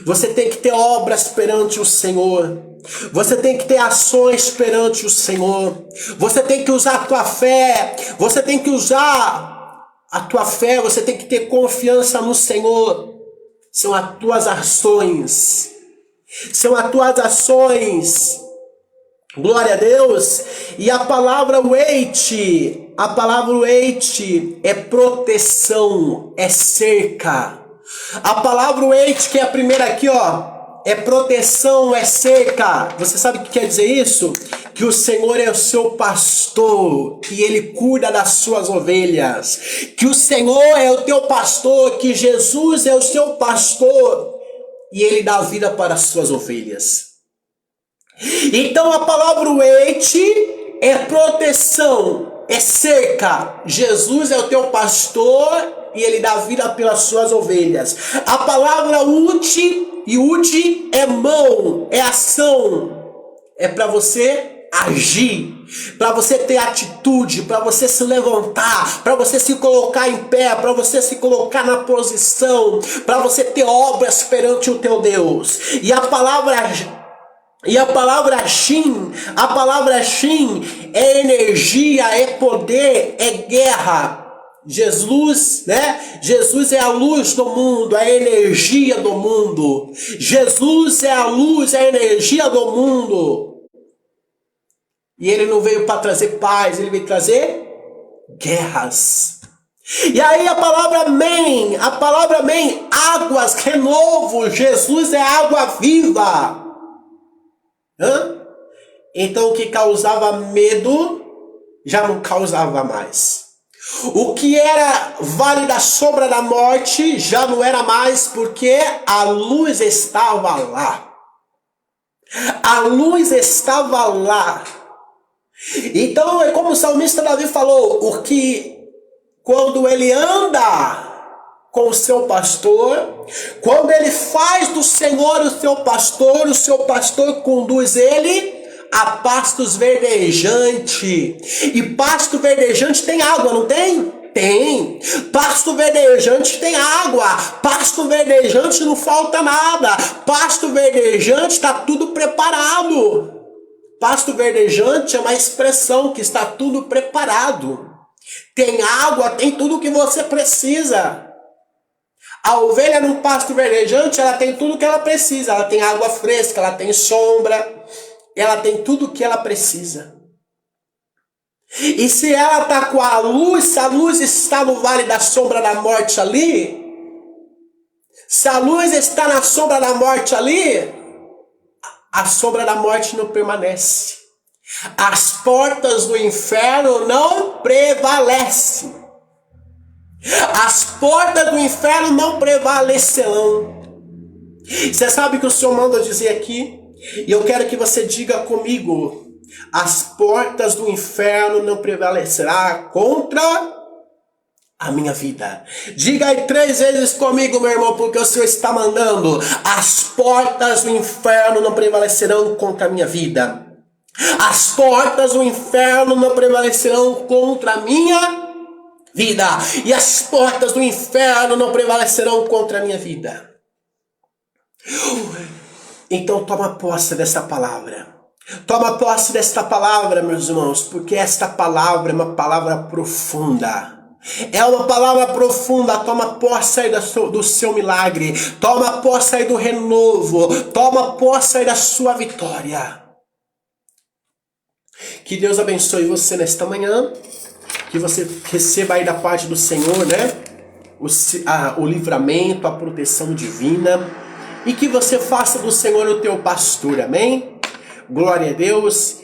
Você tem que ter obras perante o Senhor. Você tem que ter ações perante o Senhor. Você tem que usar a tua fé. Você tem que usar a tua fé. Você tem que ter confiança no Senhor. São as tuas ações. São as tuas ações. Glória a Deus. E a palavra wait é proteção, é cerca. A palavra wait, que é a primeira aqui, ó, é proteção, é cerca. Você sabe o que quer dizer isso? Que o Senhor é o seu pastor, que Ele cuida das suas ovelhas. Que o Senhor é o teu pastor, que Jesus é o seu pastor, e Ele dá vida para as suas ovelhas. Então a palavra wait é proteção, é cerca. Jesus é o teu pastor e Ele dá vida pelas suas ovelhas. A palavra Yud é mão, é ação. É para você agir, para você ter atitude, para você se levantar, para você se colocar em pé, para você se colocar na posição, para você ter obras perante o teu Deus. E a palavra Shin é energia, é poder, é guerra. Jesus, né? Jesus é a luz do mundo, a energia do mundo. Jesus é a luz, a energia do mundo. E Ele não veio para trazer paz, Ele veio trazer guerras. E aí a palavra amém, águas, renovo. Jesus é água viva. Então o que causava medo já não causava mais. O que era vale da sombra da morte já não era mais, porque a luz estava lá. A luz estava lá. Então é como o salmista Davi falou, o que quando ele anda com o seu pastor, quando ele faz do Senhor o seu pastor conduz ele a pastos verdejantes. E pasto verdejante tem água, não tem? Tem. Pasto verdejante tem água. Pasto verdejante não falta nada. Pasto verdejante está tudo preparado. Pasto verdejante é uma expressão que está tudo preparado. Tem água, tem tudo que você precisa. A ovelha no pasto verdejante, ela tem tudo que ela precisa. Ela tem água fresca, ela tem sombra, ela tem tudo que ela precisa. E se ela está com a luz, se a luz está no vale da sombra da morte ali, se a luz está na sombra da morte ali, a sombra da morte não permanece. As portas do inferno não prevalecem. As portas do inferno não prevalecerão. Você sabe que o Senhor manda dizer aqui? E eu quero que você diga comigo. As portas do inferno não prevalecerão contra a minha vida. Diga aí 3 vezes comigo, meu irmão, porque o Senhor está mandando. As portas do inferno não prevalecerão contra a minha vida. As portas do inferno não prevalecerão contra a minha vida. E as portas do inferno não prevalecerão contra a minha vida. Então toma posse dessa palavra. Toma posse desta palavra, meus irmãos, porque esta palavra é uma palavra profunda. É uma palavra profunda. Toma posse aí do seu milagre. Toma posse aí do renovo. Toma posse aí da sua vitória. Que Deus abençoe você nesta manhã. Que você receba aí da parte do Senhor, né? O livramento, a proteção divina. E que você faça do Senhor o teu pastor. Amém? Glória a Deus.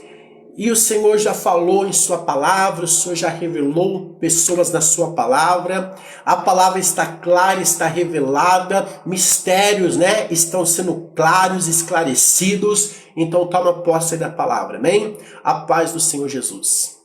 E o Senhor já falou em sua palavra, o Senhor já revelou pessoas na sua palavra. A palavra está clara, está revelada, mistérios, né, estão sendo claros, esclarecidos. Então toma posse da palavra, amém? A paz do Senhor Jesus.